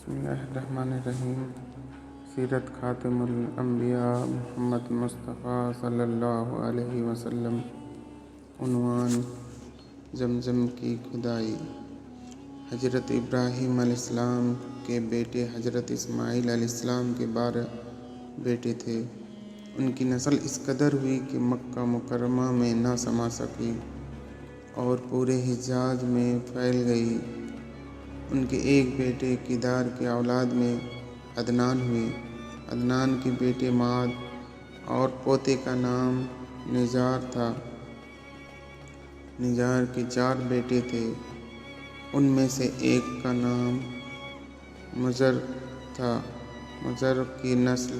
بسم اللہ الرحمن الرحیم۔ سیرت خاتم الانبیاء محمد مصطفیٰ صلی اللہ علیہ وسلم۔ عنوان: زمزم کی کھدائی۔ حضرت ابراہیم علیہ السلام کے بیٹے حضرت اسماعیل علیہ السلام کے 12 بیٹے تھے۔ ان کی نسل اس قدر ہوئی کہ مکہ مکرمہ میں نہ سما سکی اور پورے حجاز میں پھیل گئی۔ ان کے ایک بیٹے کیدار کی اولاد میں عدنان ہوئے۔ عدنان کے بیٹے معد اور پوتے کا نام نجار تھا۔ نجار کے 4 بیٹے تھے، ان میں سے ایک کا نام مضر تھا۔ مضر کی نسل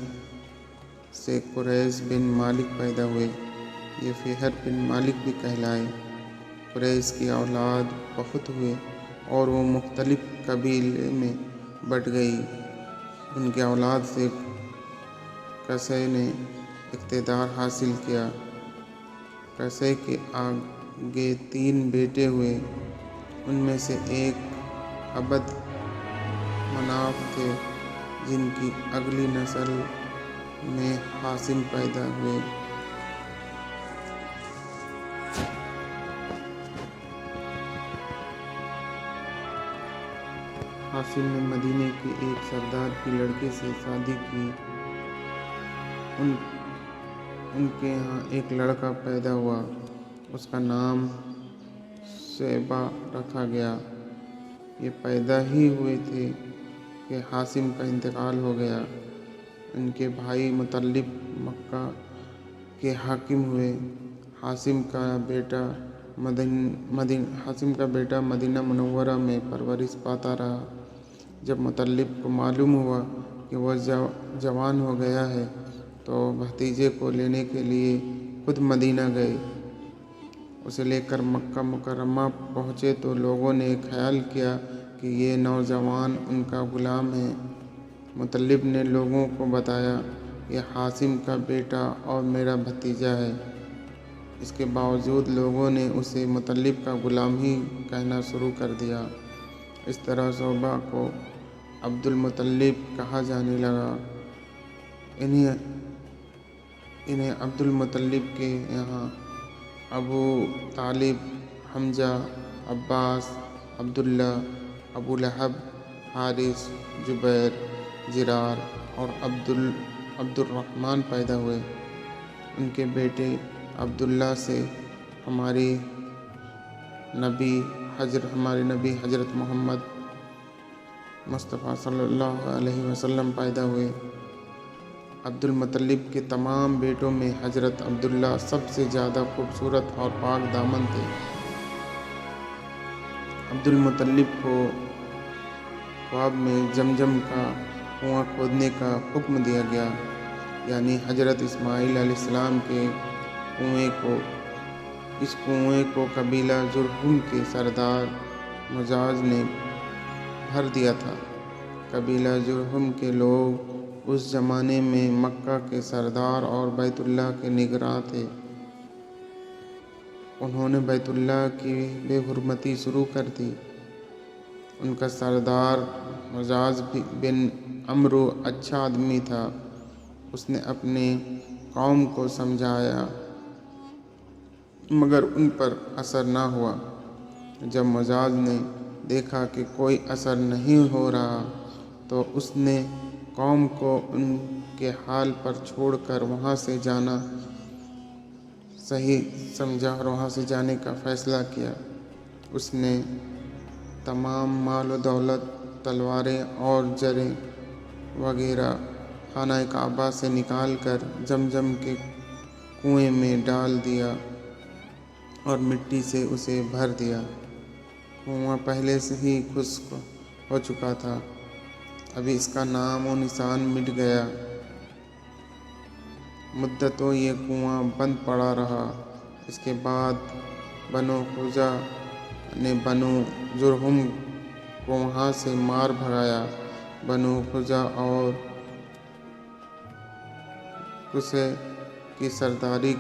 سے قریش بن مالک پیدا ہوئے، یہ فہر بن مالک بھی کہلائے۔ قریش کی اولاد بہت ہوئے اور وہ مختلف قبیلے میں بٹ گئی۔ ان کی اولاد سے قصی نے اقتدار حاصل کیا۔ قصی کے آگے 3 بیٹے ہوئے، ان میں سے ایک عبد مناف تھے، جن کی اگلی نسل میں ہاشم پیدا ہوئے۔ ہاشم نے مدینے کے ایک سردار کی لڑکے سے شادی کی۔ ان کے یہاں ایک لڑکا پیدا ہوا، اس کا نام شیبہ رکھا گیا۔ یہ پیدا ہی ہوئے تھے کہ ہاشم کا انتقال ہو گیا۔ ان کے بھائی مطلب مکہ کے حاکم ہوئے۔ ہاشم کا بیٹا مدینہ منورہ میں پرورش پاتا رہا۔ جب مطلب کو معلوم ہوا کہ وہ جوان ہو گیا ہے تو بھتیجے کو لینے کے لیے خود مدینہ گئے۔ اسے لے کر مکہ مکرمہ پہنچے تو لوگوں نے خیال کیا کہ یہ نوجوان ان کا غلام ہے۔ مطلب نے لوگوں کو بتایا، یہ ہاشم کا بیٹا اور میرا بھتیجا ہے۔ اس کے باوجود لوگوں نے اسے مطلب کا غلام ہی کہنا شروع کر دیا۔ اس طرح شیبہ کو عبد المطلب کہا جانے لگا۔ انہیں عبد المطلب کے یہاں ابو طالب، حمزہ، عباس، عبداللہ، ابو لہب، حارث، زبیر، زرار اور عبد الرحمن پیدا ہوئے۔ ان کے بیٹے عبداللہ سے ہمارے نبی حضرت محمد مصطفیٰ صلی اللہ علیہ وسلم پیدا ہوئے۔ عبد المطلب کے تمام بیٹوں میں حضرت عبداللہ سب سے زیادہ خوبصورت اور پاک دامن تھے۔ عبد المطلب کو خواب میں زمزم کا کنواں کھودنے کا حکم دیا گیا، یعنی حضرت اسماعیل علیہ السلام کے کنویں کو۔ اس کنویں کو قبیلہ جرہم کے سردار مجاز نے بھر دیا تھا۔ قبیلہ جرہم کے لوگ اس زمانے میں مکہ کے سردار اور بیت اللہ کے نگراں تھے۔ انہوں نے بیت اللہ کی بے حرمتی شروع کر دی۔ ان کا سردار مجاز بن عمرو اچھا آدمی تھا۔ اس نے اپنے قوم کو سمجھایا مگر ان پر اثر نہ ہوا۔ جب مجاز نے دیکھا کہ کوئی اثر نہیں ہو رہا تو اس نے قوم کو ان کے حال پر چھوڑ کر وہاں سے جانا صحیح سمجھا اور وہاں سے جانے کا فیصلہ کیا۔ اس نے تمام مال و دولت، تلواریں اور زریں وغیرہ خانہ کعبہ سے نکال کر زمزم کے کنویں میں ڈال دیا اور مٹی سے اسے بھر دیا۔ کنواں پہلے سے ہی خشک ہو چکا تھا، ابھی اس کا نام و نشان مٹ گیا۔ مدتوں یہ کنواں بند پڑا رہا۔ اس کے بعد بنو خزاعہ نے بنو جرہم کو وہاں سے مار بھگایا۔ بنو خزاعہ اور قصی کی سرداری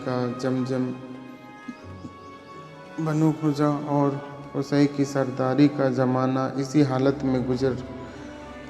کا زمانہ اسی حالت میں گزر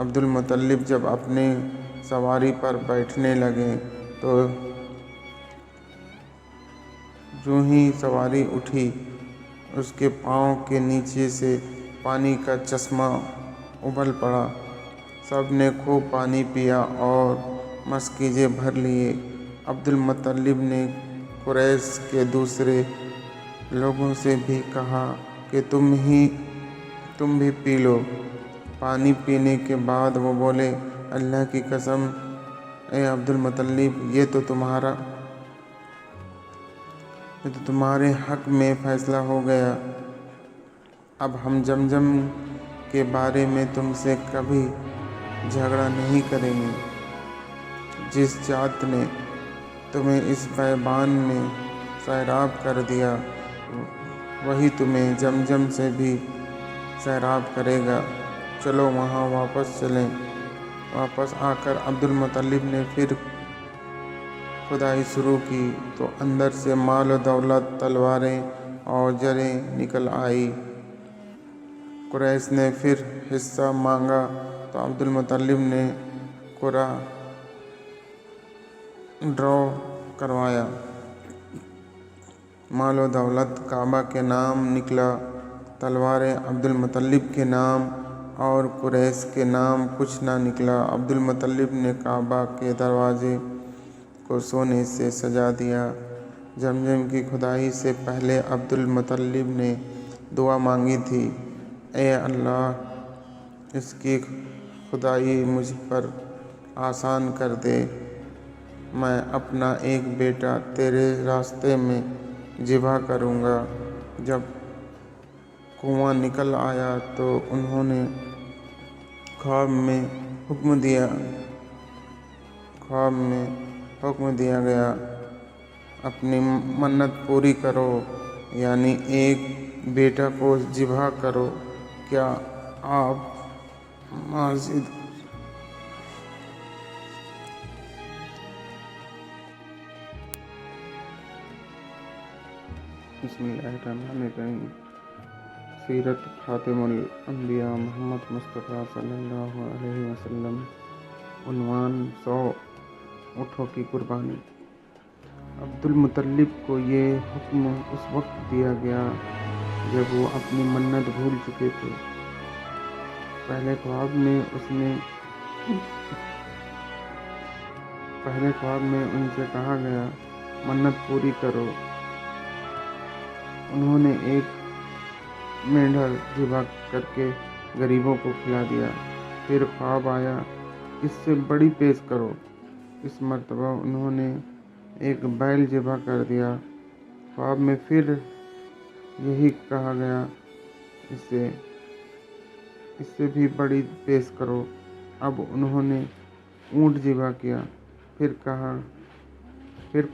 عبد المطلب جب اپنے سواری پر بیٹھنے لگے تو جو ہی سواری اٹھی اس کے پاؤں کے نیچے سے پانی کا چشمہ ابل پڑا۔ سب نے خوب پانی پیا اور مشکیزیں بھر لیے۔ عبد المطلب نے قریش کے دوسرے لوگوں سے بھی کہا کہ تم بھی پی لو۔ پانی پینے کے بعد وہ بولے، اللہ کی قسم اے عبد المطلب، یہ تو تمہارے حق میں فیصلہ ہو گیا۔ اب ہم زمزم کے بارے میں تم سے کبھی جھگڑا نہیں کریں گے۔ جس ذات نے تمہیں اس بیابان میں سیراب کر دیا وہی تمہیں زمزم سے بھی سیراب کرے گا۔ چلو وہاں واپس چلیں۔ واپس آ کر عبد المطلب نے پھر کھدائی شروع کی تو اندر سے مال و دولت، تلواریں اور زریں نکل آئیں۔ قریش نے پھر حصہ مانگا تو عبد المطلب نے قرعہ ڈرا کروایا۔ مال و دولت کعبہ کے نام نکلا، تلواریں عبد المطلب کے نام اور قریش کے نام کچھ نہ نکلا۔ عبد المطلب نے کعبہ کے دروازے کو سونے سے سجا دیا۔ زمزم کی کھدائی سے پہلے عبد المطلب نے دعا مانگی تھی، اے اللہ، اس کی کھدائی مجھ پر آسان کر دے۔ میں اپنا ایک بیٹا تیرے راستے میں ذبح کروں گا۔ جب کنواں نکل آیا تو انہیں خواب میں حکم دیا گیا، اپنی منت پوری کرو، یعنی ایک بیٹا کو ذبح کرو۔ کیا آپ مزید بسم اللہ الرحمن الرحیم۔ سیرت خاتم الانبیاء محمد مصطفیٰ صلی اللہ علیہ وسلم۔ عنوان 100 اونٹوں کی قربانی۔ عبد المطلب کو یہ حکم اس وقت دیا گیا جب وہ اپنی منت بھول چکے تھے۔ پہلے خواب میں ان سے کہا گیا، منت پوری کرو۔ انہوں نے ایک مینڈھا ذبح کر کے غریبوں کو کھلا دیا۔ پھر خواب آیا، اس سے بڑی پیش کرو۔ اس مرتبہ انہوں نے ایک بیل ذبح کر دیا۔ خواب میں پھر یہی کہا گیا، اس سے بھی بڑی پیش کرو۔ اب انہوں نے اونٹ ذبح کیا۔ پھر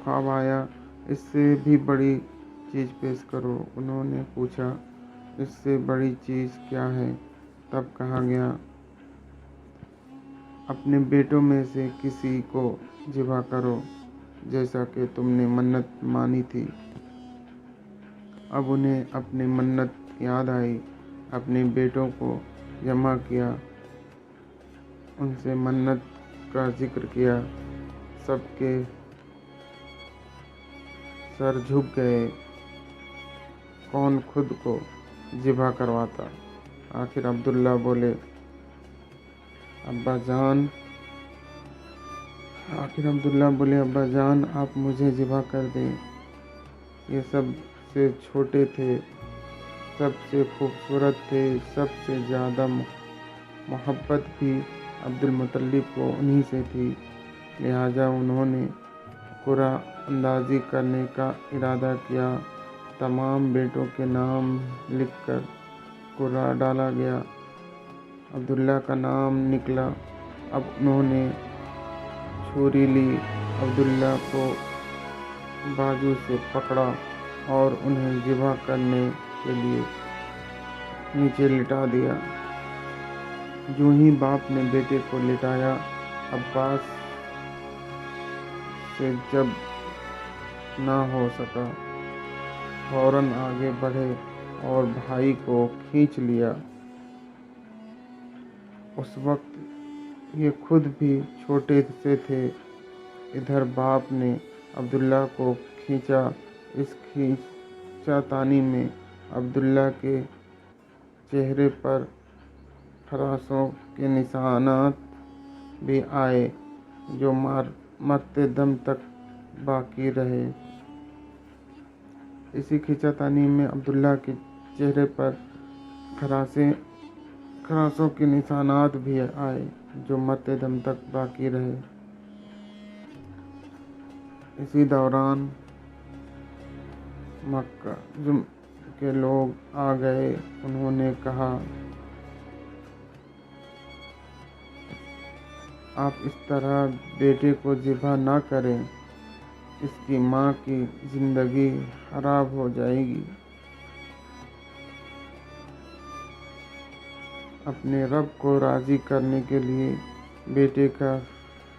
خواب آیا، اس سے بھی بڑی چیز پیش کرو۔ انہوں نے پوچھا، اس سے بڑی چیز کیا ہے؟ تب کہا گیا، اپنے بیٹوں میں سے کسی کو ذبح کرو، جیسا کہ تم نے منت مانی تھی۔ اب انہیں اپنی منت یاد آئی، اپنے بیٹوں کو جمع کیا، ان سے منت کا ذکر کیا۔ سب کے سر جھک گئے، کون خود کو ذبح کرواتا۔ آخر عبداللہ بولے، ابا جان، آپ مجھے ذبح کر دیں۔ یہ سب سے چھوٹے تھے، سب سے خوبصورت تھے، سب سے زیادہ محبت بھی عبد المطلب کو انہی سے تھی، لہٰذا انہوں نے قرعہ اندازی کرنے کا ارادہ کیا۔ تمام بیٹوں کے نام لکھ کر قرعہ ڈالا گیا۔ عبداللہ کا نام نکلا۔ اب انہوں نے چھری لی، عبداللہ کو بازو سے پکڑا اور انہیں ذبح کرنے کے لیے نیچے لٹا دیا۔ جو ہی باپ نے بیٹے کو لٹایا، عباس سے جب نہ ہو سکا، فوراً آگے بڑھے اور بھائی کو کھینچ لیا۔ اس وقت یہ خود بھی چھوٹے سے تھے۔ ادھر باپ نے عبداللہ کو کھینچا۔ اس کھینچا تانی میں عبداللہ کے چہرے پر خراشوں کے نشانات بھی آئے جو مرتے دم تک باقی رہے۔ اسی کھینچا تانی میں عبداللہ کے چہرے پر خراشوں کے نشانات بھی آئے جو مرتے دم تک باقی رہے۔ اسی دوران مکہ کے لوگ آ گئے۔ انہوں نے کہا، آپ اس طرح بیٹے کو ذبح نہ کریں، اس کی ماں کی زندگی خراب ہو جائے گی۔ اپنے رب کو راضی کرنے کے لیے بیٹے کا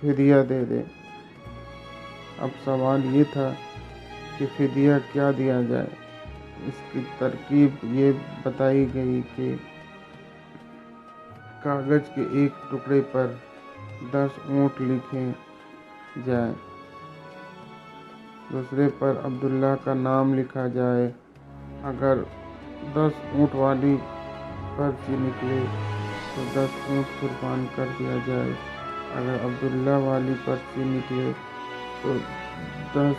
فدیہ دے دیں۔ اب سوال یہ تھا کہ فدیہ کیا دیا جائے۔ اس کی ترکیب یہ بتائی گئی کہ کاغذ کے ایک ٹکڑے پر 10 اونٹ لکھے جائیں، دوسرے پر عبداللہ کا نام لکھا جائے۔ اگر 10 اونٹ والی پرچی نکلے تو 10 اونٹ قربان کر دیا جائے۔ اگر عبداللہ والی پرچی نکلے تو 10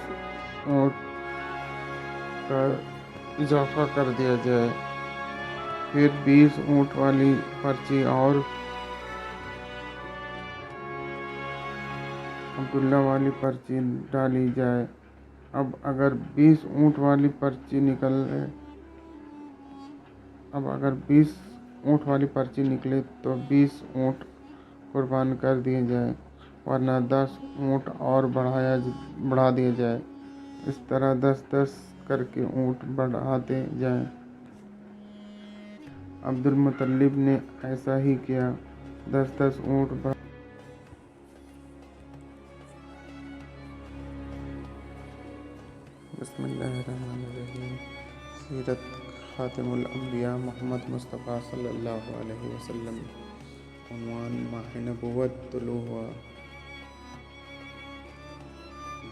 اونٹ کا اضافہ کر دیا جائے۔ پھر 20 اونٹ والی پرچی اور عبداللہ والی پرچی ڈالی جائے۔ اب اگر 20 اونٹ والی پرچی نکلے تو 20 اونٹ قربان کر دیے جائیں، ورنہ 10 اونٹ اور بڑھا دیے جائیں۔ اس طرح 10-10 کر کے اونٹ بڑھاتے جائیں۔ عبدالمطلب نے ایسا ہی کیا، 10-10 اونٹ بڑھا۔ بسم اللہ الرحمن الرحیم۔ سیرت خاتم الانبیاء محمد مصطفیٰ صلی اللہ علیہ وسلم۔ عنوان: ماہ نبوت طلوع ہوا۔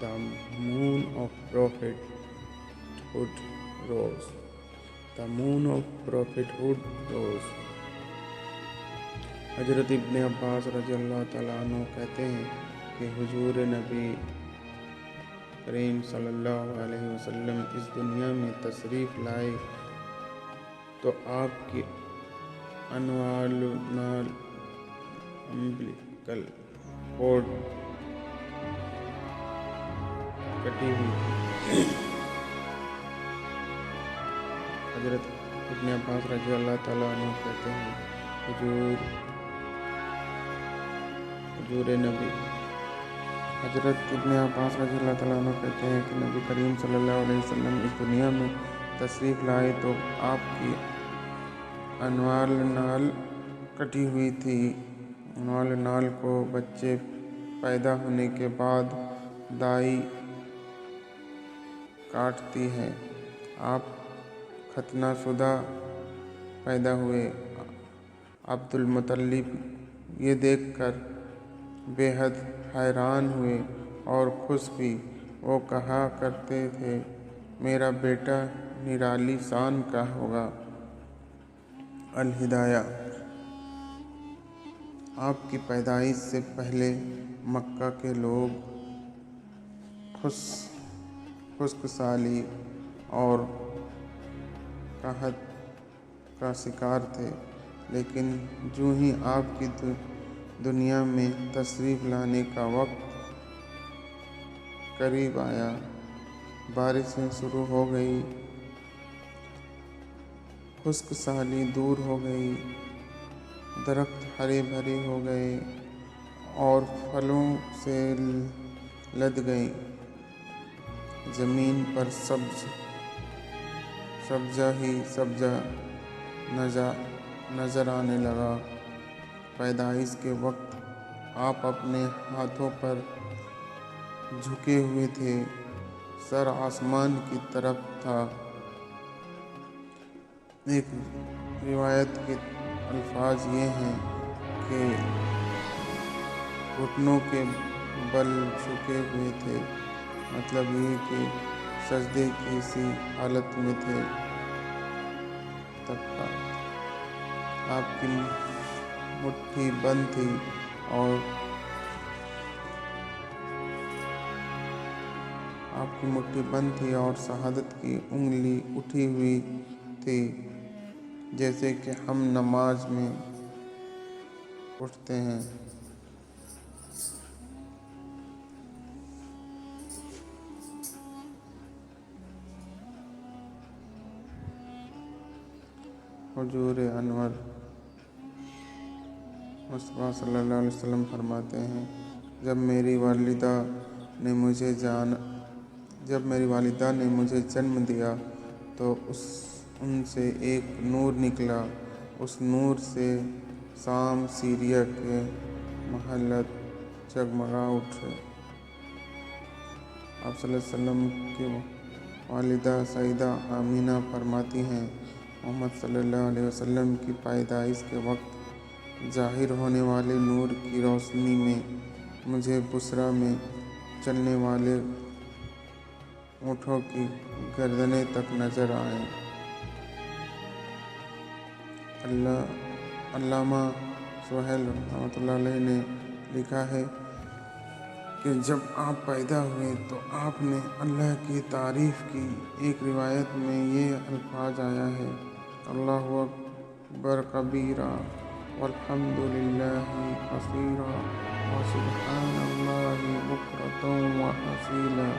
The moon of prophethood rose. The moon of prophethood rose. حضرت ابن عباس رضی اللہ تعالیٰ عنہ کہتے ہیں کہ حضور نبی کریم صلی اللہ علیہ وسلم اس دنیا میں تشریف لائے تو آپ کی انوار نال امبلیکل کورڈ کٹی ہوئی تھی۔ حضرت ابن عباس رضی اللہ تعالیٰ عنہ کہتے ہیں، حضرت ابن عباس رضی اللہ تعالیٰ عنہ کہتے ہیں کہ نبی کریم صلی اللہ علیہ وسلم اس دنیا میں تشریف لائے تو آپ کی انوار نال کٹی ہوئی تھی۔ انوار نال کو بچے پیدا ہونے کے بعد دائی کاٹتی ہے۔ آپ ختنہ شدہ پیدا ہوئے۔ عبدالمطلب یہ دیکھ کر بے حد حیران ہوئے اور خوش بھی۔ وہ کہا کرتے تھے، میرا بیٹا نرالی شان کا ہوگا۔ الہدایہ۔ آپ کی پیدائش سے پہلے مکہ کے لوگ خشک سالی اور قحط کا شکار تھے، لیکن جو ہی آپ کی دنیا میں تشریف لانے کا وقت قریب آیا، بارشیں شروع ہو گئی، خشک سالی دور ہو گئی، درخت ہرے بھرے ہو گئے اور پھلوں سے لد گئیں۔ زمین پر سبزہ ہی سبزہ نظر آنے لگا۔ پیدائش کے وقت آپ اپنے ہاتھوں پر جھکے ہوئے تھے، سر آسمان کی طرف تھا۔ ایک روایت کے الفاظ یہ ہیں کہ گھٹنوں کے بل جھکے ہوئے تھے، مطلب یہ کہ سجدے کی سی حالت میں تھے۔ آپ کی مٹھی بند تھی اور شہادت کی انگلی اٹھی ہوئی تھی، جیسے کہ ہم نماز میں اٹھتے ہیں۔ حضور انور مصطفیٰ صلی اللہ علیہ وسلم فرماتے ہیں، جب میری والدہ نے مجھے جنم دیا تو ان سے ایک نور نکلا۔ اس نور سے شام سیریا کے محلات جگمگا اٹھے۔ آپ صلی اللہ علیہ وسلم کی والدہ سیدہ آمینہ فرماتی ہیں، محمد صلی اللہ علیہ وسلم کی پیدائش کے وقت ظاہر ہونے والے نور کی روشنی میں مجھے بصریٰ میں چلنے والے اونٹوں کی گردنیں تک نظر آئیں۔ علامہ سہیل رحمۃ اللہ علیہ نے لکھا ہے کہ جب آپ پیدا ہوئے تو آپ نے اللہ کی تعریف کی۔ ایک روایت میں یہ الفاظ آیا ہے، اللہ اکبر کبیرہ والحمد للہ کثیرہ وسبحان اللہ بکرۃ وأصیلا۔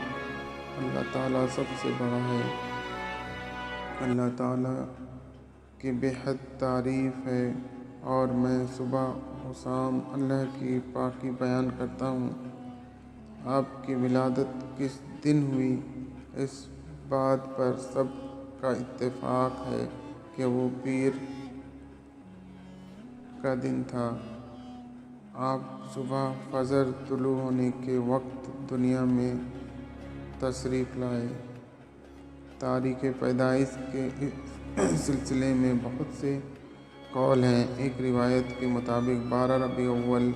اللہ تعالیٰ سب سے بڑا ہے، اللہ تعالیٰ کی بے حد تعریف ہے، اور میں صبح و شام اللہ کی پاکی بیان کرتا ہوں۔ آپ کی ولادت کس دن ہوئی، اس بات پر سب کا اتفاق ہے کہ وہ پیر کا دن تھا۔ آپ صبح فجر طلوع ہونے کے وقت دنیا میں تشریف لائے۔ تاریخ پیدائش کے سلسلے میں بہت سے قول ہیں۔ ایک روایت کے مطابق 12 ربیع الاول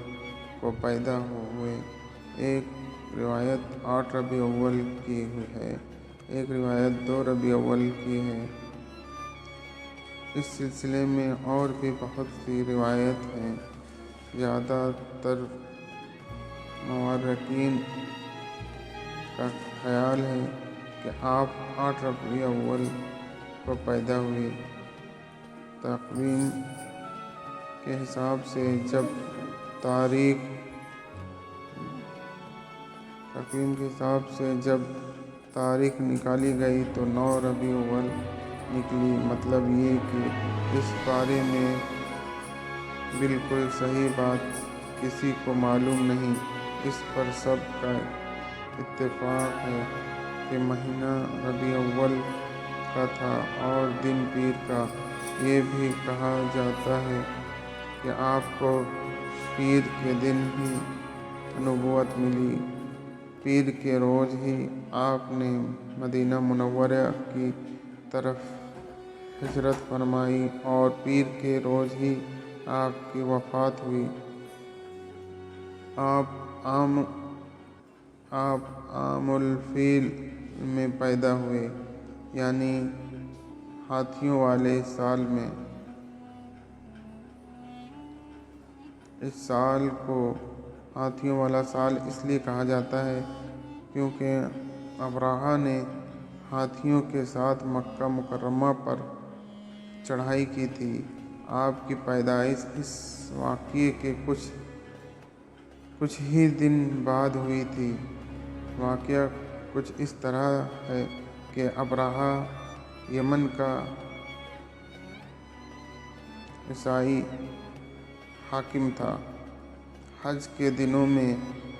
کو پیدا ہوئے، ایک روایت 8 ربیع الاول کی ہے، ایک روایت 2 ربیع الاول کی ہے۔ اس سلسلے میں اور بھی بہت سی روایات ہیں۔ زیادہ تر مورخین کا خیال ہے کہ آپ 8 ربیع الاول کو پیدا ہوئے۔ تقویم کے حساب سے جب تاریخ نکالی گئی تو 9 ربیع الاول نکلی، مطلب یہ کہ اس بارے میں بالکل صحیح بات کسی کو معلوم نہیں۔ اس پر سب کا اتفاق ہے کہ مہینہ ربیع الاول کا تھا اور دن پیر کا۔ یہ بھی کہا جاتا ہے کہ آپ کو پیر کے دن ہی نبوت ملی۔ پیر کے روز ہی آپ نے مدینہ منورہ کی طرف ہجرت فرمائی اور پیر کے روز ہی آپ کی وفات ہوئی۔ آپ عام الفیل میں پیدا ہوئے، یعنی ہاتھیوں والے سال میں۔ اس سال کو ہاتھیوں والا سال اس لیے کہا جاتا ہے کیونکہ ابرہہ نے ہاتھیوں کے ساتھ مکہ مکرمہ پر چڑھائی کی تھی۔ آپ کی پیدائش اس واقعے کے کچھ ہی دن بعد ہوئی تھی۔ واقعہ کچھ اس طرح ہے کہ ابرہہ یمن کا عیسائی حاکم تھا۔ حج کے دنوں میں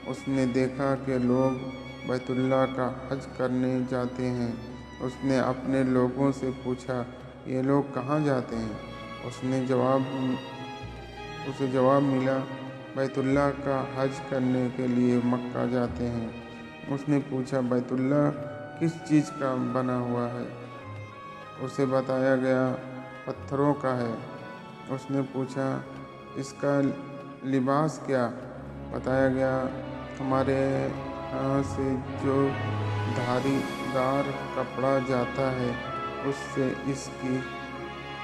اس نے دیکھا کہ لوگ بیت اللہ کا حج کرنے جاتے ہیں۔ اس نے اپنے لوگوں سے پوچھا، یہ لوگ کہاں جاتے ہیں؟ اسے جواب ملا، بیت اللہ کا حج کرنے کے لیے مکہ جاتے ہیں۔ اس نے پوچھا، بیت اللہ کس چیز کا بنا ہوا ہے؟ اسے بتایا گیا، پتھروں کا ہے۔ اس نے پوچھا، اس کا لباس کیا؟ بتایا گیا، ہمارے یہاں سے جو دھاری دار کپڑا جاتا ہے اس سے اس کی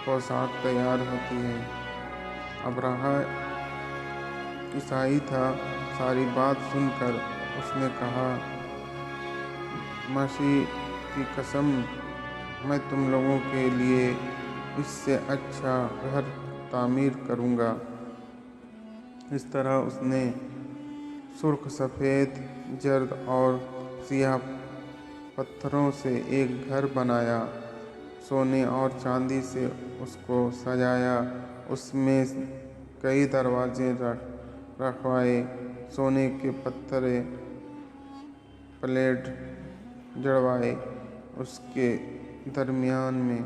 پوشاک تیار ہوتی ہے۔ ابرہہ عیسائی تھا۔ ساری بات سن کر اس نے کہا، مسیح کی قسم، میں تم لوگوں کے لیے اس سے اچھا گھر تعمیر کروں گا۔ اس طرح اس نے سرخ، سفید، زرد اور سیاہ پتھروں سے ایک گھر بنایا، سونے اور چاندی سے اس کو سجایا، اس میں کئی دروازے رکھوائے، سونے کے پتھر پلیٹ جڑوائے، اس کے درمیان میں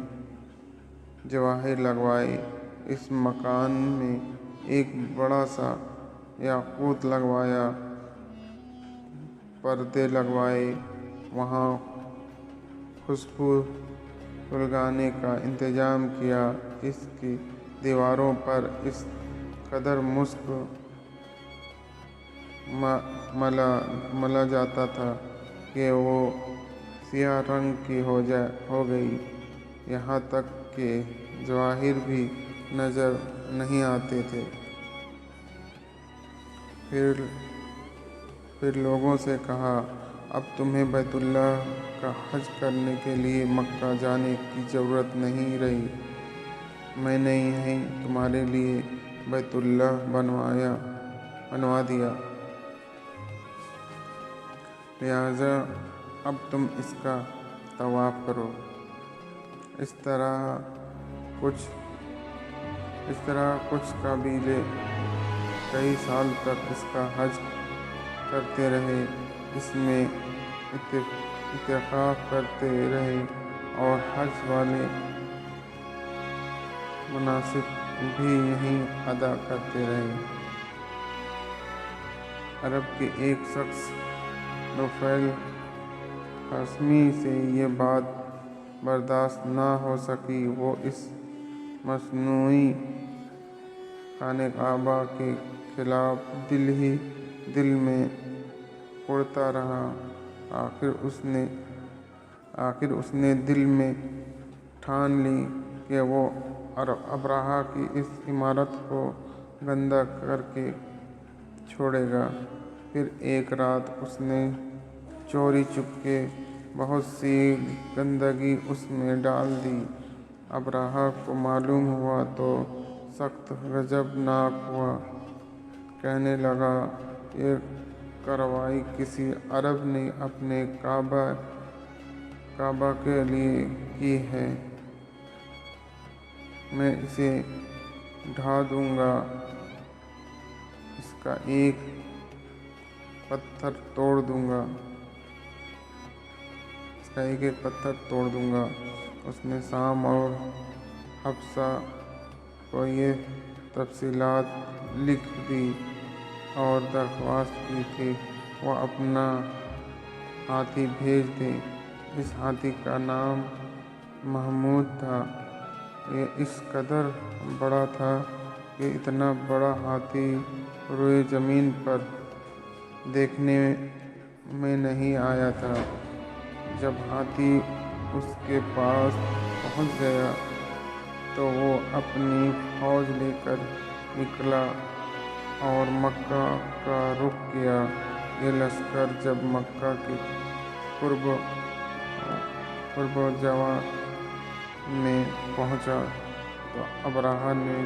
جواہر لگوائے، اس مکان میں ایک بڑا سا یاقوت لگوایا، پردے لگوائے، وہاں خوشبو سلگانے کا انتظام کیا۔ اس کی دیواروں پر اس قدر مسک ملا جاتا تھا کہ وہ سیاہ رنگ کی ہو گئی، یہاں تک کہ جواہر بھی نظر نہیں آتے تھے۔ پھر لوگوں سے کہا، اب تمہیں بیت اللہ کا حج کرنے کے لیے مکہ جانے کی ضرورت نہیں رہی، میں نے یہیں تمہارے لیے بیت اللہ بنوا دیا، لہٰذا اب تم اس کا طواف کرو۔ اس طرح کچھ قبیلے کئی سال تک اس کا حج کرتے رہے، اس میں اعتکاف کرتے رہے اور حج والے مناسک بھی یہیں ادا کرتے رہے۔ عرب کے ایک شخص نفیل قاسمی سے یہ بات برداشت نہ ہو سکی، وہ اس مصنوعی خانہ کعبہ کے خلاف دل ہی دل میں اڑتا رہا۔ آخر اس نے دل میں ٹھان لی کہ وہ ابرہہ کی اس عمارت کو گندہ کر کے چھوڑے گا۔ پھر ایک رات اس نے چوری چپکے بہت سی گندگی اس میں ڈال دی۔ ابرہہ کو معلوم ہوا تو سخت غضبناک ہوا، کہنے لگا، یہ کارروائی کسی عرب نے اپنے کعبہ کے لیے کی ہے، میں اسے ڈھا دوں گا، اس کا ایک پتھر توڑ دوں گا۔ اس نے شام اور حبشہ کو یہ تفصیلات لکھ دی اور درخواست کی کہ وہ اپنا ہاتھی بھیج دیں۔ اس ہاتھی کا نام محمود تھا۔ یہ اس قدر بڑا تھا کہ اتنا بڑا ہاتھی روئے زمین پر دیکھنے میں نہیں آیا تھا۔ جب ہاتھی اس کے پاس پہنچ گیا تو وہ اپنی فوج لے کر نکلا اور مکہ کا رخ کیا۔ یہ لشکر جب مکہ کے قرب و جوار میں پہنچا تو ابرہہ نے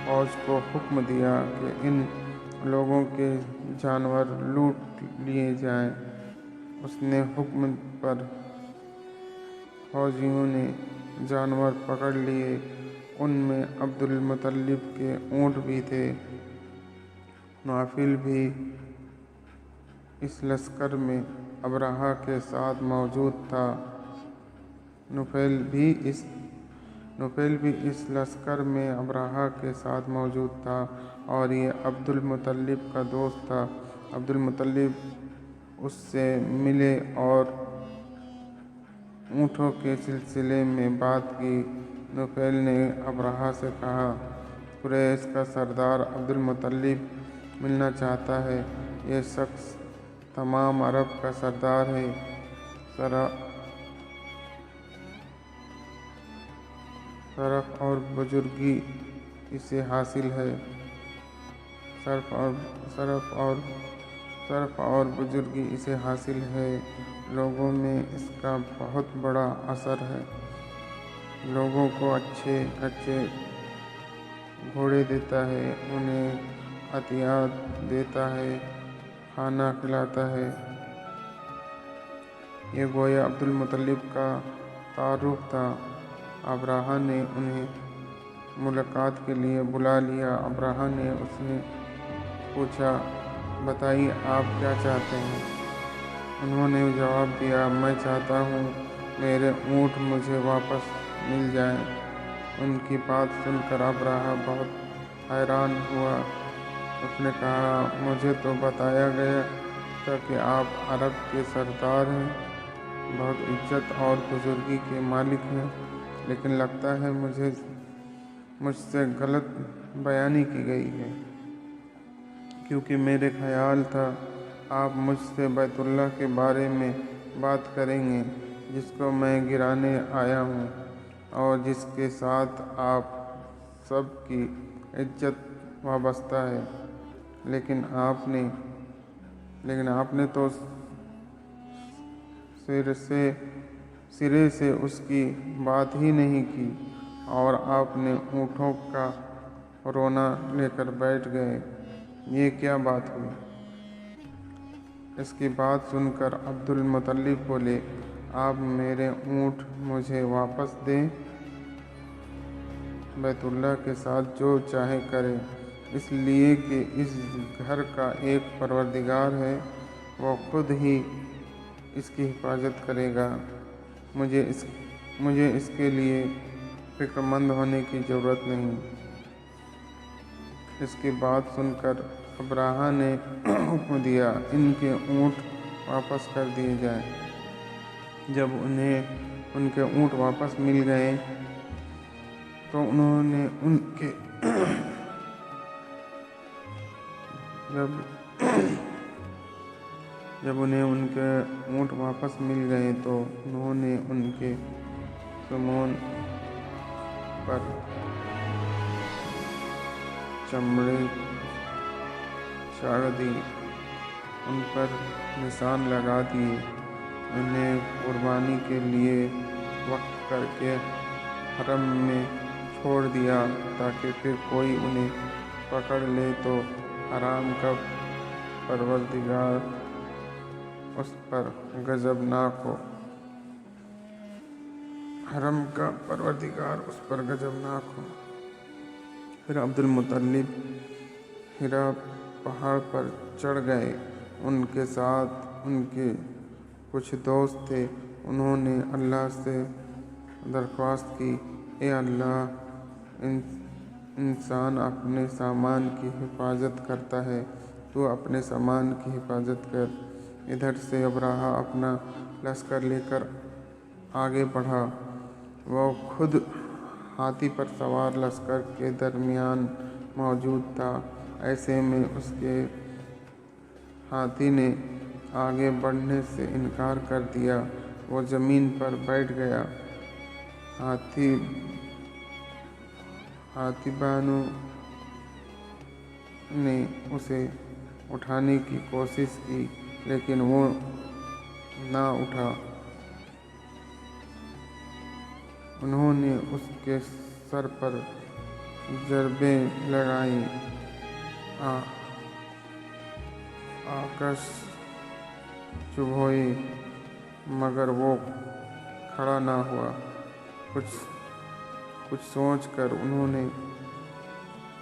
فوج کو حکم دیا کہ ان لوگوں کے جانور لوٹ لیے جائیں۔ اس کے حکم پر فوجیوں نے جانور پکڑ لیے، ان میں عبد المطلب کے اونٹ بھی تھے۔ نفیل بھی اس لشکر میں ابرہہ کے ساتھ موجود تھا۔ نفیل بھی اس لشکر میں ابرہہ کے ساتھ موجود تھا اور یہ عبد المطلب کا دوست تھا۔ عبد المطلب اس سے ملے اور اونٹوں کے سلسلے میں بات کی۔ نفیل نے ابرہہ سے کہا، قریش کا سردار عبد المطلب ملنا چاہتا ہے۔ یہ شخص تمام عرب کا سردار ہے۔ شرف اور بزرگی اسے حاصل ہے۔ شرف اور بزرگی اسے حاصل ہے۔ لوگوں میں اس کا بہت بڑا اثر ہے۔ لوگوں کو اچھے گھوڑے دیتا ہے، انہیں عطیات دیتا ہے، کھانا کھلاتا ہے۔ یہ گویا عبد المطلب کا تعارف تھا۔ ابرہہ نے انہیں ملاقات کے لیے بلا لیا۔ ابرہہ نے اس سے پوچھا، بتائیے آپ کیا چاہتے ہیں؟ انہوں نے جواب دیا، میں چاہتا ہوں میرے اونٹ مجھے واپس مل جائیں۔ ان کی بات سن کر ابرہہ بہت حیران ہوا۔ اس نے کہا، مجھے تو بتایا گیا تھا کہ آپ عرب کے سردار ہیں، بہت عزت اور بزرگی کے مالک ہیں، لیکن لگتا ہے مجھ سے غلط بیانی کی گئی ہے، کیونکہ میرے خیال تھا آپ مجھ سے بیت اللہ کے بارے میں بات کریں گے، جس کو میں گرانے آیا ہوں اور جس کے ساتھ آپ سب کی عزت وابستہ ہے، لیکن آپ نے تو سرے سے اس کی بات ہی نہیں کی اور آپ نے اونٹوں کا رونا لے کر بیٹھ گئے۔ یہ کیا بات ہوئی؟ اس کی بات سن کر عبد المطلب بولے، آپ میرے اونٹ مجھے واپس دیں، بیت اللہ کے ساتھ جو چاہے کریں، اس لیے کہ اس گھر کا ایک پروردگار ہے، وہ خود ہی اس کی حفاظت کرے گا۔ مجھے اس کے لیے فکر مند ہونے کی ضرورت نہیں۔ اس کی بات سن کر ابرہہ نے حکم دیا، ان کے اونٹ واپس کر دیے جائیں۔ جب انہیں ان کے اونٹ واپس مل گئے تو انہوں نے ان کے ساموں پر چمڑے چاڑ دی، ان پر نشان لگا دیے، انہیں قربانی کے لیے وقف کر کے حرم میں چھوڑ دیا تاکہ پھر کوئی انہیں پکڑ لے تو حرم کا پروردگار اس پر غضبناک ہو۔ پھر عبد المطلب حرا پہاڑ پر چڑھ گئے۔ ان کے ساتھ ان کے کچھ دوست تھے۔ انہوں نے اللہ سے درخواست کی، اے اللہ، انسان اپنے سامان کی حفاظت کرتا ہے، تو اپنے سامان کی حفاظت کر۔ ادھر سے ابرہہ اپنا لشکر لے کر آگے بڑھا۔ وہ خود ہاتھی پر سوار لشکر کے درمیان موجود تھا۔ ایسے میں اس کے ہاتھی نے آگے بڑھنے سے انکار کر دیا۔ وہ زمین پر بیٹھ گیا۔ ہاتھی بانوں نے اسے اٹھانے کی کوشش کی، لیکن وہ نہ اٹھا۔ انہوں نے اس کے سر پر ضربیں لگائیں، آکش چبھوئی، مگر وہ کھڑا نہ ہوا۔ کچھ سوچ کر انہوں نے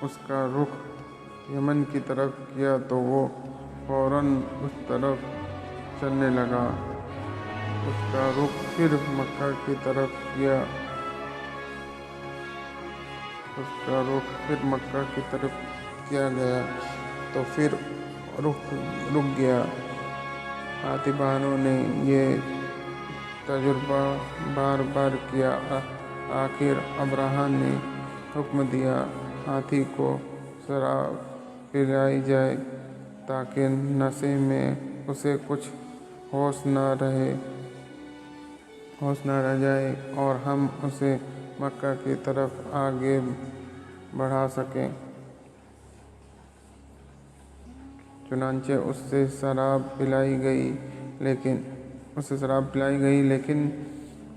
اس کا رخ یمن کی طرف کیا تو وہ فوراً اس طرف چلنے لگا۔ اس کا رخ پھر مکہ کی طرف کیا گیا تو پھر رک گیا۔ ہاتھی بانوں نے یہ تجربہ بار بار کیا۔ آخر ابرہہ نے حکم دیا، ہاتھی کو پلائی جائے تاکہ نشے میں اسے کچھ ہوش نہ رہ جائے اور ہم اسے مکہ کی طرف آگے بڑھا سکیں۔ چنانچہ اسے شراب پلائی گئی لیکن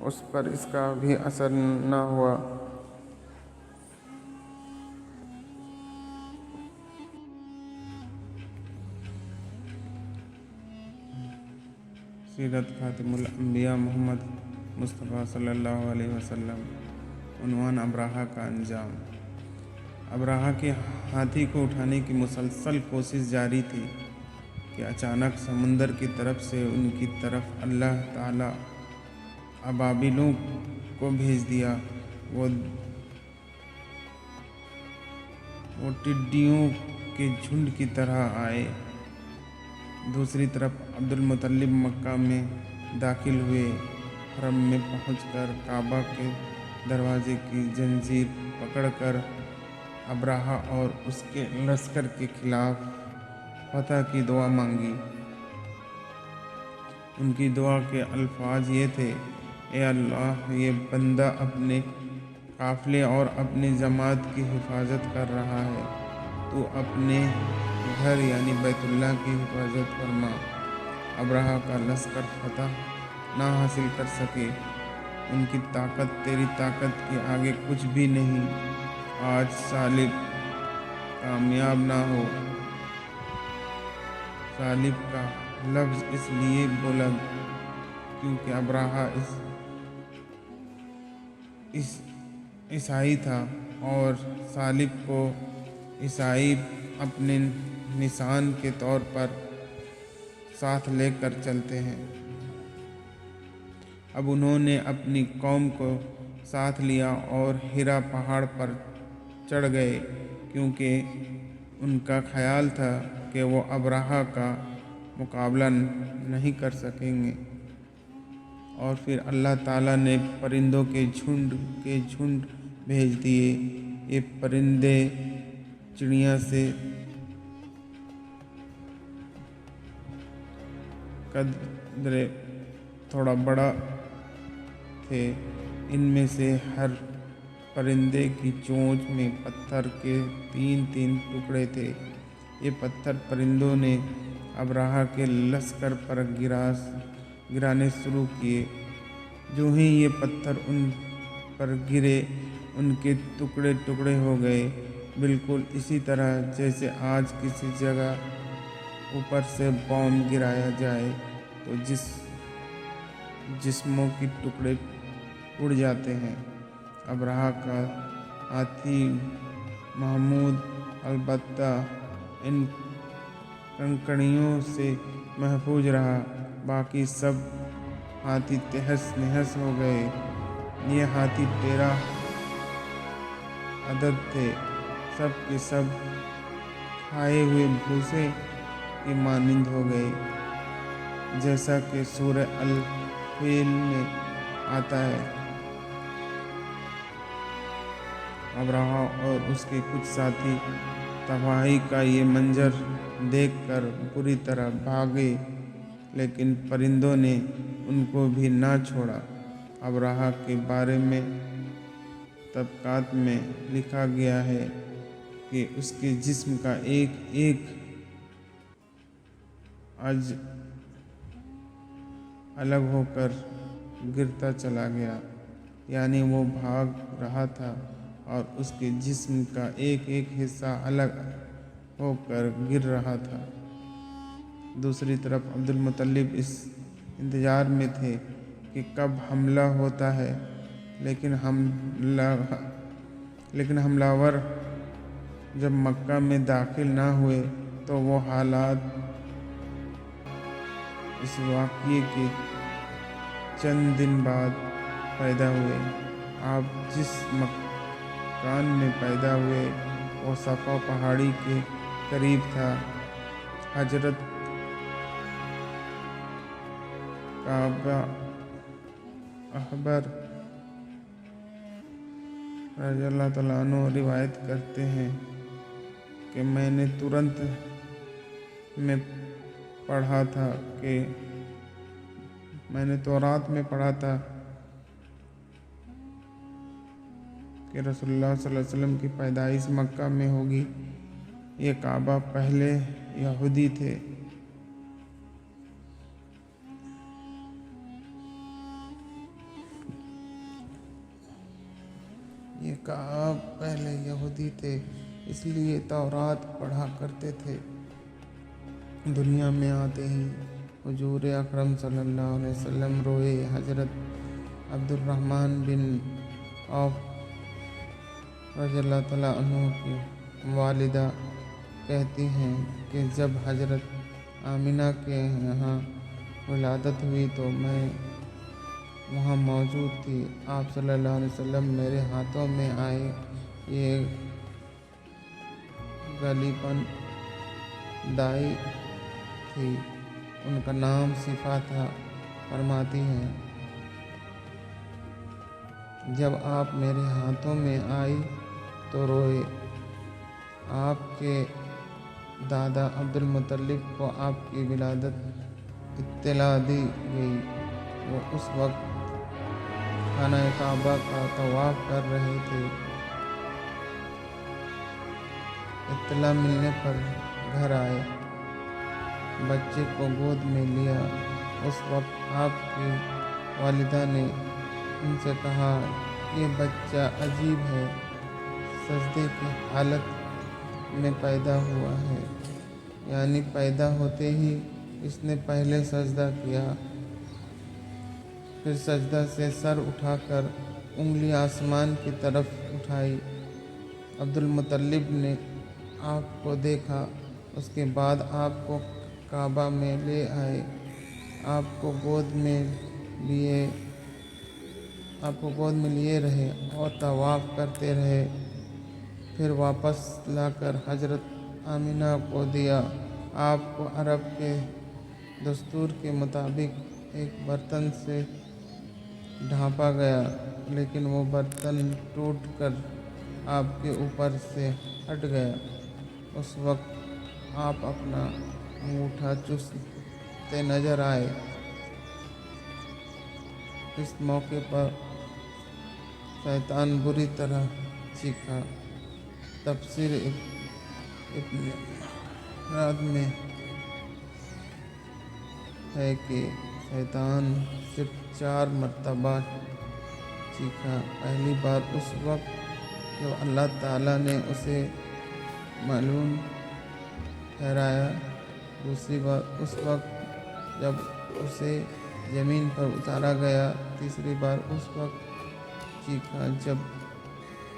اس پر اس کا بھی اثر نہ ہوا۔ سیرت خاتم الانبیاء محمد مصطفیٰ صلی اللہ علیہ وسلم۔ عنوان: ابرہہ کا انجام۔ ابرہہ کے ہاتھی کو اٹھانے کی مسلسل کوشش جاری تھی کہ اچانک سمندر کی طرف سے ان کی طرف اللہ تعالیٰ ابابیلوں کو بھیج دیا۔ وہ ٹڈیوں کے جھنڈ کی طرح آئے۔ دوسری طرف عبد المطلب مکہ میں داخل ہوئے۔ حرم میں پہنچ کر کعبہ کے دروازے کی زنجیر پکڑ کر ابرہہ اور اس کے لشکر کے خلاف فتح کی دعا مانگی۔ ان کی دعا کے الفاظ یہ تھے: اے اللہ، یہ بندہ اپنے قافلے اور اپنی جماعت کی حفاظت کر رہا ہے، تو اپنے گھر یعنی بیت اللہ کی حفاظت فرما۔ ابرہہ کا لشکر فتح نہ حاصل کر سکے۔ ان کی طاقت تیری طاقت کے آگے کچھ بھی نہیں۔ آج صالب کامیاب نہ ہو۔ صالب کا لفظ اس لیے بولا کیونکہ ابرہہ عیسائی تھا اور صالب کو عیسائی اپنے نشان کے طور پر ساتھ لے کر چلتے ہیں۔ اب انہوں نے اپنی قوم کو ساتھ لیا اور ہیرا پہاڑ پر چڑھ گئے کیونکہ ان کا خیال تھا کہ وہ ابرہہ کا مقابلہ نہیں کر سکیں گے۔ اور پھر اللہ تعالیٰ نے پرندوں کے جھنڈ بھیج دیے۔ یہ پرندے چڑیا سے قدرے تھوڑا بڑا تھے۔ ان میں سے ہر پرندے کی چونچ میں پتھر کے 3 ٹکڑے تھے۔ یہ پتھر پرندوں نے ابرہہ کے لشکر پر گرانے شروع کیے۔ جو ہی یہ پتھر ان پر گرے، ان کے ٹکڑے ہو گئے، بالکل اسی طرح جیسے آج کسی جگہ اوپر سے بم گرایا جائے تو جسموں کے ٹکڑے اڑ جاتے ہیں۔ ابرہہ کا ہاتھی محمود البتہ ان کنکریوں سے محفوظ رہا، باقی سب ہاتھی تہس نہس ہو گئے۔ یہ ہاتھی 13 عدد تھے، سب کے سب کھائے ہوئے بھوسے کے مانند ہو گئے، جیسا کہ سورہ الفیل میں آتا ہے۔ ابرہہ اور اس کے کچھ ساتھی تباہی کا یہ منظر دیکھ کر بری طرح بھاگے، لیکن پرندوں نے ان کو بھی نہ چھوڑا۔ ابرہہ کے بارے میں طبقات میں لکھا گیا ہے کہ اس کے جسم کا ایک ایک عضو الگ ہو کر گرتا چلا گیا، یعنی وہ بھاگ رہا تھا اور اس کے جسم کا ایک ایک حصہ الگ ہو کر گر رہا تھا۔ دوسری طرف عبد المطلب اس انتظار میں تھے کہ کب حملہ ہوتا ہے، لیکن حملہ ور جب مکہ میں داخل نہ ہوئے تو وہ حالات اس واقعے کے چند دن بعد پیدا ہوئے۔ آپ جس مکان میں پیدا ہوئے وہ صفا پہاڑی کے قریب تھا۔ حضرت کعب احبر رضی اللہ تعالیٰ عنہ روایت کرتے ہیں کہ کہ میں نے تورات میں پڑھا تھا کہ رسول اللہ صلی اللہ علیہ وسلم کی پیدائش مکہ میں ہوگی۔ یہ کعبہ پہلے یہودی تھے۔ اس لیے تورات پڑھا کرتے تھے۔ دنیا میں آتے ہی حضور اکرم صلی اللہ علیہ وسلم روئے۔ حضرت عبد الرحمن بن عوف رضی اللہ تعالیٰ عنہ کی والدہ کہتی ہیں کہ جب حضرت آمنہ کے یہاں ولادت ہوئی تو میں وہاں موجود تھی۔ آپ صلی اللہ علیہ وسلم میرے ہاتھوں میں آئے۔ یہ غالباً دائی تھی، ان کا نام صفا تھا۔ فرماتی ہیں جب آپ میرے ہاتھوں میں آئی تو روئے۔ آپ کے دادا عبد المطلب کو آپ کی ولادت اطلاع دی گئی۔ وہ اس وقت خانہ کعبہ کا طواف کر رہے تھے۔ اطلاع ملنے پر گھر آئے، بچے کو گود میں لیا۔ اس وقت آپ کی والدہ نے ان سے کہا، یہ بچہ عجیب ہے، سجدے کی حالت میں پیدا ہوا ہے، یعنی پیدا ہوتے ہی اس نے پہلے سجدہ کیا، پھر سجدہ سے سر اٹھا کر انگلی آسمان کی طرف اٹھائی۔ عبد المطلب نے آپ کو دیکھا، اس کے بعد آپ کو کعبہ میں لے آئے، آپ کو گود میں لیے رہے اور طواف کرتے رہے، پھر واپس لا کر حضرت آمنہ کو دیا۔ آپ کو عرب کے دستور کے مطابق ایک برتن سے ڈھانپا گیا، لیکن وہ برتن ٹوٹ کر آپ کے اوپر سے ہٹ گیا۔ اس وقت آپ اپنا انگوٹھا چوستے نظر آئے۔ اس موقع پر شیطان بری طرح چیخا۔ تفسیر ابن راد میں ہے کہ شیطان صرف 4 مرتبہ چیخا۔ پہلی بار اس وقت جب اللہ تعالیٰ نے اسے ملعون ٹھہرایا، دوسری بار اس وقت جب اسے زمین پر اتارا گیا، تیسری بار اس وقت چیخا جب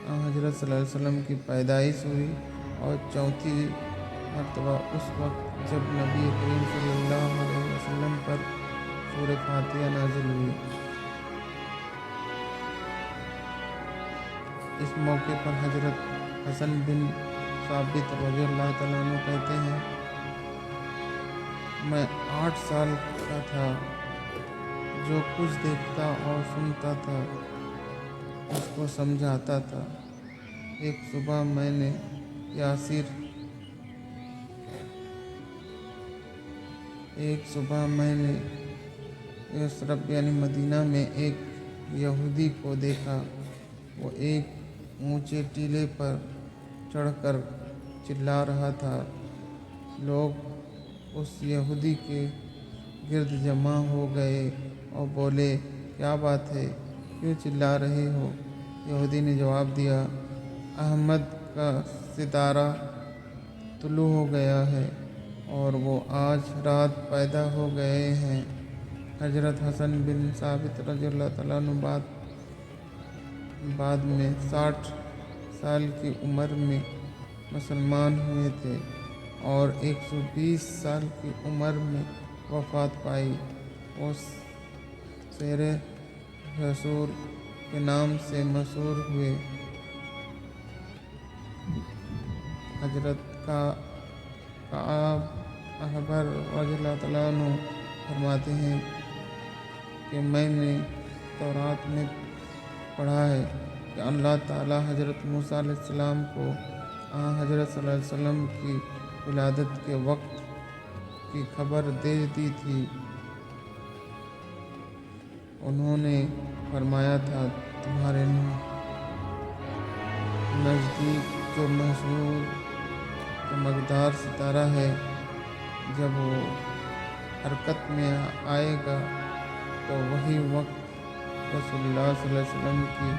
حضرت صلی اللہ علیہ وسلم کی پیدائش ہوئی، اور چوتھی مرتبہ اس وقت جب نبی کریم صلی اللہ علیہ وسلم پر سورہ فاتحہ نازل ہوئی۔ اس موقع پر حضرت حسن بن ثابت رضی اللہ تعالیٰ عنہ کہتے ہیں، میں 8 سال کا تھا، جو کچھ دیکھتا اور سنتا تھا اس کو سمجھاتا تھا۔ ایک صبح میں نے یثرب یعنی مدینہ میں ایک یہودی کو دیکھا۔ وہ ایک اونچے ٹیلے پر چڑھ کر چلا رہا تھا۔ لوگ اس یہودی کے گرد جمع ہو گئے اور بولے، کیا بات ہے، کیوں چلا رہے ہو؟ یہودی نے جواب دیا، احمد کا ستارہ طلوع ہو گیا ہے اور وہ آج رات پیدا ہو گئے ہیں۔ حضرت حسن بن ثابت رضی اللہ تعالیٰ عنہ بعد میں 60 سال کی عمر میں مسلمان ہوئے تھے اور 120 سال کی عمر میں وفات پائی۔ وہ شیر رسول کے نام سے مشہور ہوئے۔ حضرت کعب احبر رضی اللہ تعالیٰ عنہ فرماتے ہیں کہ میں نے تورات میں پڑھا ہے کہ اللہ تعالیٰ حضرت موسیٰ علیہ السلام کو حضرت صلی اللہ علیہ وسلم کی ولادت کے وقت کی خبر دے دی تھی۔ انہوں نے فرمایا تھا تمہارے نزدیک جو مشہور چمکدار ستارہ ہے، جب وہ حرکت میں آئے گا تو وہی وقت رسول اللہ صلی اللہ علیہ وسلم کی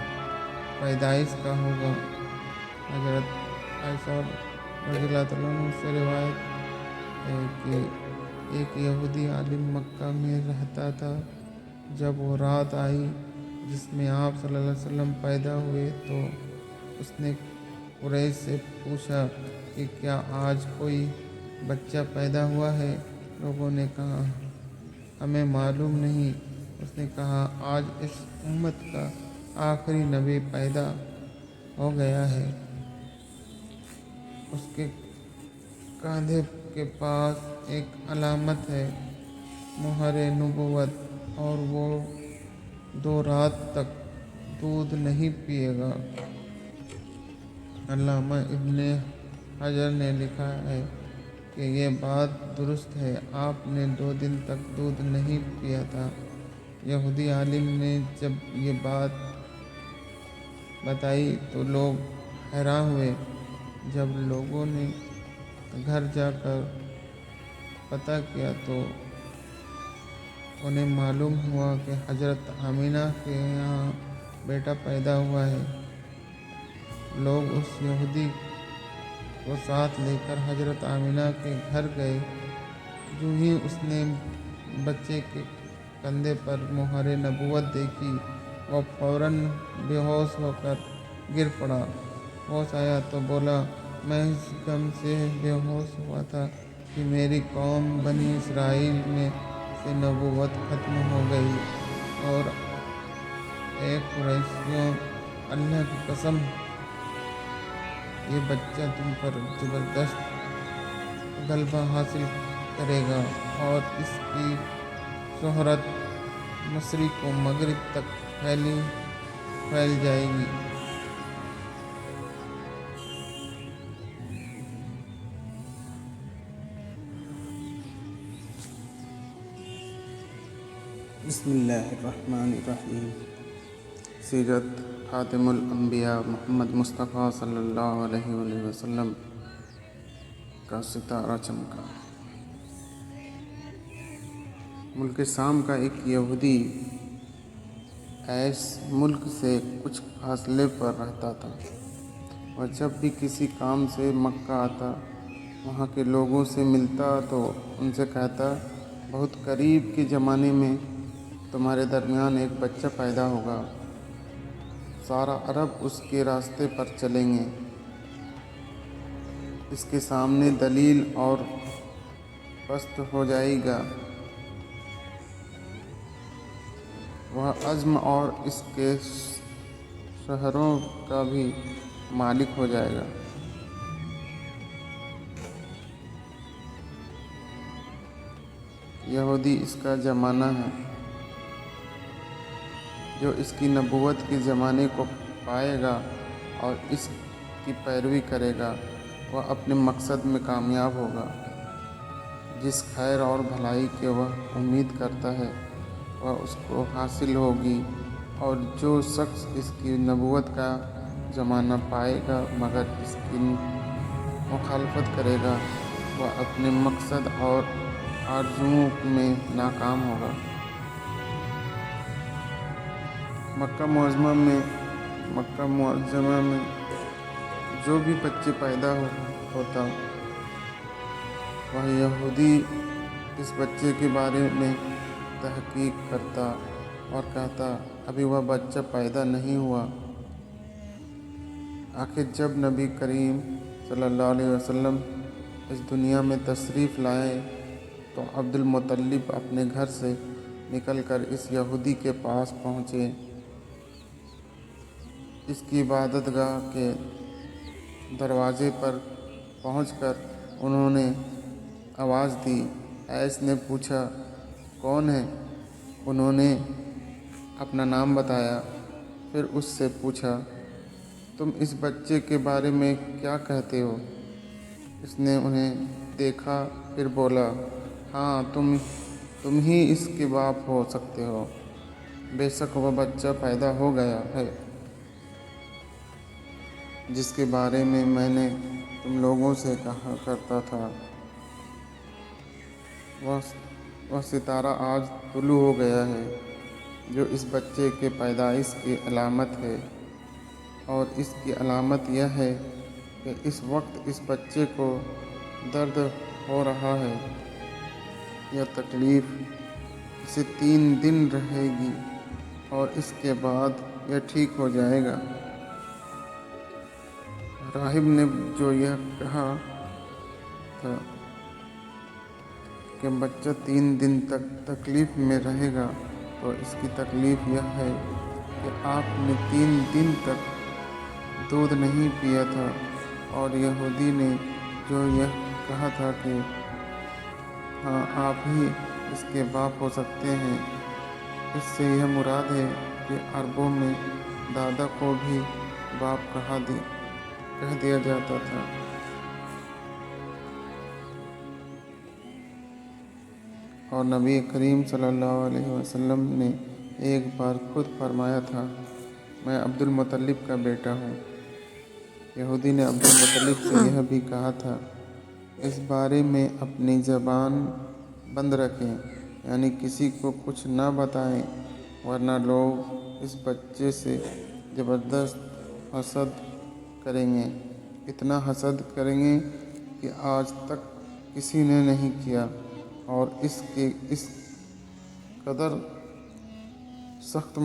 پیدائش کا ہوگا۔ حضرت عائشہ رضی اللہ عنہ سے روایت ہے کہ ایک یہودی عالم مکہ میں رہتا تھا۔ جب وہ رات آئی جس میں آپ صلی اللہ علیہ وسلم پیدا ہوئے تو اس نے قریش سے پوچھا کہ کیا آج کوئی بچہ پیدا ہوا ہے؟ لوگوں نے کہا ہمیں معلوم نہیں۔ اس نے کہا آج اس امت کا آخری نبی پیدا ہو گیا ہے۔ اس کے کاندھے کے پاس ایک علامت ہے، مہر نبوت، اور وہ 2 رات تک دودھ نہیں پیے گا۔ علامہ ابن حجر نے لکھا ہے کہ یہ بات درست ہے، آپ نے 2 دن تک دودھ نہیں پیا تھا۔ یہودی عالم نے جب یہ بات بتائی تو لوگ حیران ہوئے۔ جب لوگوں نے گھر جا کر پتہ کیا تو انہیں معلوم ہوا کہ حضرت آمینہ کے یہاں بیٹا پیدا ہوا ہے۔ لوگ اس یہودی کو ساتھ لے کر حضرت آمینہ کے گھر گئے۔ جو ہی اس نے بچے کے کندھے پر مہر نبوت دیکھی، وہ فوراً بے ہوش ہو کر گر پڑا۔ ہوش آیا تو بولا میں اس غم سے بے ہوش ہوا تھا کہ میری قوم بنی اسرائیل میں سے نبوت ختم ہو گئی، اور اے قریشیوں، اللہ کی قسم یہ بچہ تم پر زبردست غلبہ حاصل کرے گا اور اس کی شہرت مشرق و مغرب تک پھیل جائے گی۔ بسم اللہ الرحمن الرحیم۔ سیرت خاتم الانبیاء محمد مصطفیٰ صلی اللہ علیہ وآلہ وسلم کا ستارہ چمکا۔ ملک شام کا ایک یہودی ایس ملک سے کچھ فاصلے پر رہتا تھا۔ وہ جب بھی کسی کام سے مکہ آتا، وہاں کے لوگوں سے ملتا تو ان سے کہتا بہت قریب کے زمانے میں تمہارے درمیان ایک بچہ پیدا ہوگا، سارا عرب اس کے راستے پر چلیں گے، اس کے سامنے دلیل اور پست ہو جائے گا، وہ عزم اور اس کے شہروں کا بھی مالک ہو جائے گا۔ یہودی اس کا زمانہ ہے، جو اس کی نبوت کے زمانے کو پائے گا اور اس کی پیروی کرے گا، وہ اپنے مقصد میں کامیاب ہوگا۔ جس خیر اور بھلائی کی وہ امید کرتا ہے وہ اس کو حاصل ہوگی، اور جو شخص اس کی نبوت کا زمانہ پائے گا مگر اس کی مخالفت کرے گا، وہ اپنے مقصد اور آرزوؤں میں ناکام ہوگا۔ مکہ معظمہ میں جو بھی بچے پیدا ہوتا، وہ یہودی اس بچے کے بارے میں تحقیق کرتا اور کہتا ابھی وہ بچہ پیدا نہیں ہوا۔ آخر جب نبی کریم صلی اللہ علیہ وسلم اس دنیا میں تشریف لائے تو عبد المطلب اپنے گھر سے نکل کر اس یہودی کے پاس پہنچے۔ اس کی عبادت گاہ کے دروازے پر پہنچ کر انہوں نے آواز دی۔ ایس نے پوچھا کون ہے؟ انہوں نے اپنا نام بتایا۔ پھر اس سے پوچھا تم اس بچے کے بارے میں کیا کہتے ہو؟ اس نے انہیں دیکھا، پھر بولا، ہاں، تم ہی اس کے باپ ہو سکتے ہو۔ بے شک وہ بچہ پیدا ہو گیا ہے جس کے بارے میں نے تم لوگوں سے کہا کرتا تھا۔ وہ ستارہ آج طلوع ہو گیا ہے جو اس بچے کے پیدائش کی علامت ہے، اور اس کی علامت یہ ہے کہ اس وقت اس بچے کو درد ہو رہا ہے۔ یہ تکلیف اسے 3 دن رہے گی اور اس کے بعد یہ ٹھیک ہو جائے گا۔ راہب نے جو یہ کہا تھا کہ بچہ 3 دن تک تکلیف میں رہے گا، تو اس کی تکلیف یہ ہے کہ آپ نے 3 دن تک دودھ نہیں پیا تھا، اور یہودی نے جو یہ کہا تھا کہ ہاں، آپ ہی اس کے باپ ہو سکتے ہیں، اس سے یہ مراد ہے کہ عربوں میں دادا کو بھی باپ کہہ دیا جاتا تھا۔ اور نبی کریم صلی اللہ علیہ وسلم نے ایک بار خود فرمایا تھا، میں عبد المطلب کا بیٹا ہوں۔ یہودی نے عبد المطلب سے یہ بھی کہا تھا، اس بارے میں اپنی زبان بند رکھیں، یعنی کسی کو کچھ نہ بتائیں، ورنہ لوگ اس بچے سے زبردست حسد کریں گے، اتنا حسد کریں گے کہ آج تک کسی نے نہیں کیا، اور اس کی اس قدر سخت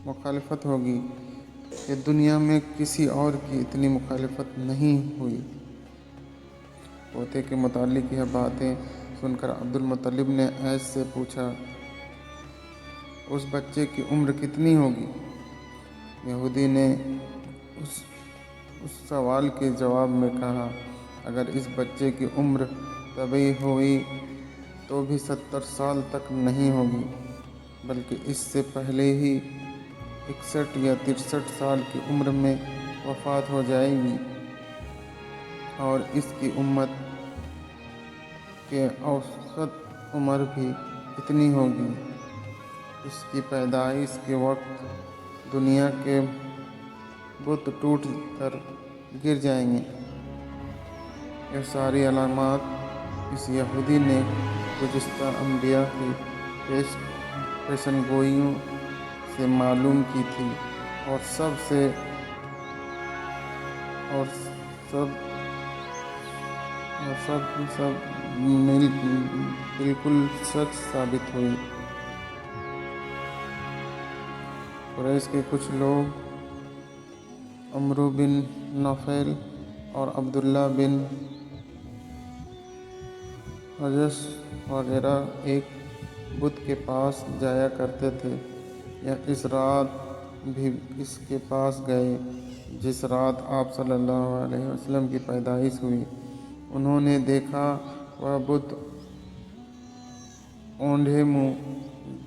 مخالفت ہوگی کہ دنیا میں کسی اور کی اتنی مخالفت نہیں ہوئی۔ پوتے کے متعلق یہ باتیں سن کر عبد المطلب نے ایس سے پوچھا، اس بچے کی عمر کتنی ہوگی؟ یہودی نے اس سوال کے جواب میں کہا، اگر اس بچے کی عمر طبی ہوئی تو بھی 70 سال تک نہیں ہوگی، بلکہ اس سے پہلے ہی 61 یا 63 سال کی عمر میں وفات ہو جائے گی، اور اس کی امت کے اوسط عمر بھی اتنی ہوگی۔ اس کی پیدائش کے وقت دنیا کے بت ٹوٹ کر گر جائیں گے۔ یہ ساری علامات اس یہودی نے گزشتہ انبیاء کی پیشن گوئیوں سے معلوم کی تھی، اور سب بالکل سچ ثابت ہوئی۔ قریش کے کچھ لوگ عمرو بن نوفل اور عبداللہ بن حجش وغیرہ ایک بت کے پاس جایا کرتے تھے۔ یہ اس رات بھی اس کے پاس گئے جس رات آپ صلی اللہ علیہ وسلم کی پیدائش ہوئی۔ انہوں نے دیکھا وہ بت اوندھے منہ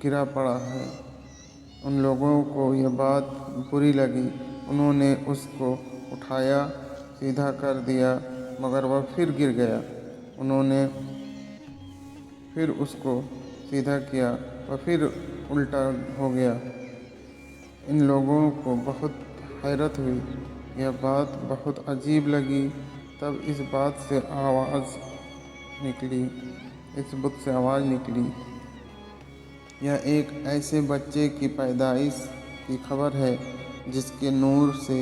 گرا پڑا ہے۔ ان لوگوں کو یہ بات بری لگی، انہوں نے اس کو اٹھایا، سیدھا کر دیا، مگر وہ پھر گر گیا۔ انہوں نے پھر اس کو سیدھا کیا، وہ پھر الٹا ہو گیا۔ ان لوگوں کو بہت حیرت ہوئی، یہ بات بہت عجیب لگی۔ تب اس بت سے آواز نکلی، یہ ایک ایسے بچے کی پیدائش کی خبر ہے جس کے نور سے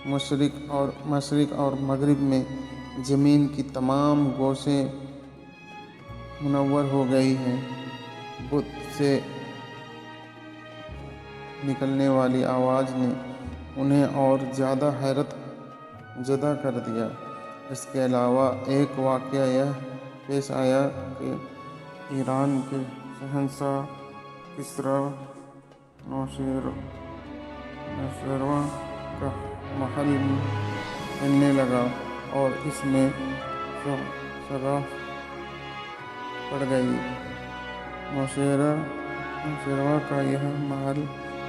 مشرق اور مغرب میں زمین کی تمام گوشیں منور ہو گئی ہیں۔ بت سے نکلنے والی آواز نے انہیں اور زیادہ حیرت زدہ کر دیا۔ اس کے علاوہ ایک واقعہ یہ پیش آیا کہ ایران کے شہنشاہ کسریٰ نوشیروان کا محل ہلنے لگا اور اس میں شگاف پڑ گئی۔ نوشیروان کا یہ محل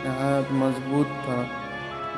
نہایت مضبوط تھا،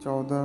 14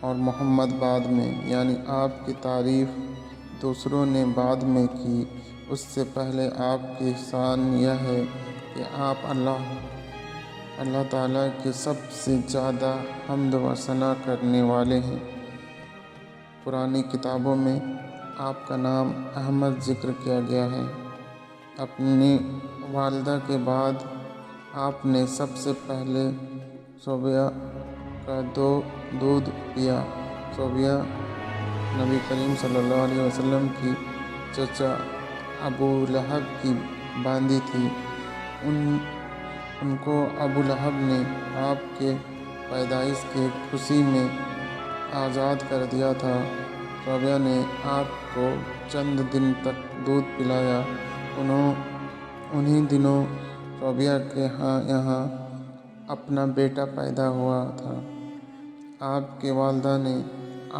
اور محمد بعد میں، یعنی آپ کی تعریف دوسروں نے بعد میں کی۔ اس سے پہلے آپ کی شان یہ ہے کہ آپ اللہ تعالیٰ کے سب سے زیادہ حمد و ثنا کرنے والے ہیں۔ پرانی کتابوں میں آپ کا نام احمد ذکر کیا گیا ہے۔ اپنی والدہ کے بعد آپ نے سب سے پہلے صوبیہ کا دودھ پیا۔ صوبیہ نبی کریم صلی اللہ علیہ وسلم کی چچا ابو لہب کی باندی تھی۔ ان کو ابو لہب نے آپ کے پیدائش کی خوشی میں آزاد کر دیا تھا۔ صوبیہ نے آپ کو چند دن تک دودھ پلایا۔ انہی دنوں صوبیہ کے یہاں اپنا بیٹا پیدا ہوا تھا۔ آپ کی والدہ نے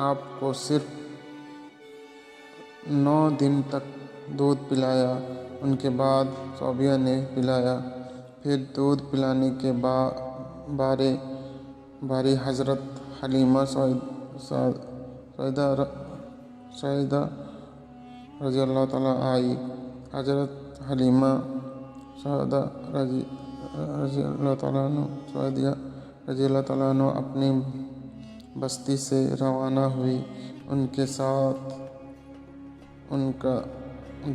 آپ کو صرف 9 دن تک دودھ پلایا۔ ان کے بعد صوبیہ نے پلایا۔ پھر دودھ پلانے کے باری حضرت حلیمہ سعدیہ رضی اللہ تعالیٰ آئی۔ حضرت حلیمہ سعدیہ رضی اللہ تعالیٰ عنہ اپنی بستی سے روانہ ہوئی۔ ان کے ساتھ ان کا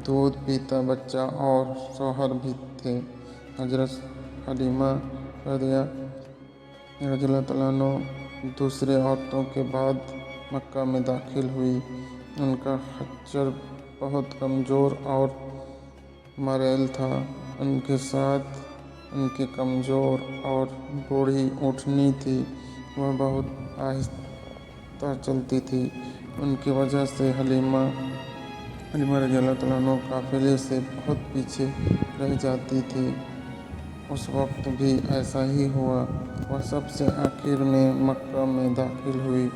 دودھ پیتا بچہ اور شوہر بھی تھے۔ حضرت حلیمہ سعدیہ رضی اللہ تعالیٰ عنہ دوسرے عورتوں کے بعد مکہ میں داخل ہوئی۔ ان کا خچر بہت کمزور اور مریل تھا۔ ان کے ساتھ ان کی کمزور اور بوڑھی اونٹنی تھی۔ وہ بہت آہستہ چلتی تھی۔ ان کی وجہ سے حلیمہ رضی اللہ تعالیٰ عنہ قافلے سے بہت پیچھے رہ جاتی تھی۔ اس وقت بھی ایسا ہی ہوا۔ وہ سب سے آخر میں مکہ میں داخل ہوئی۔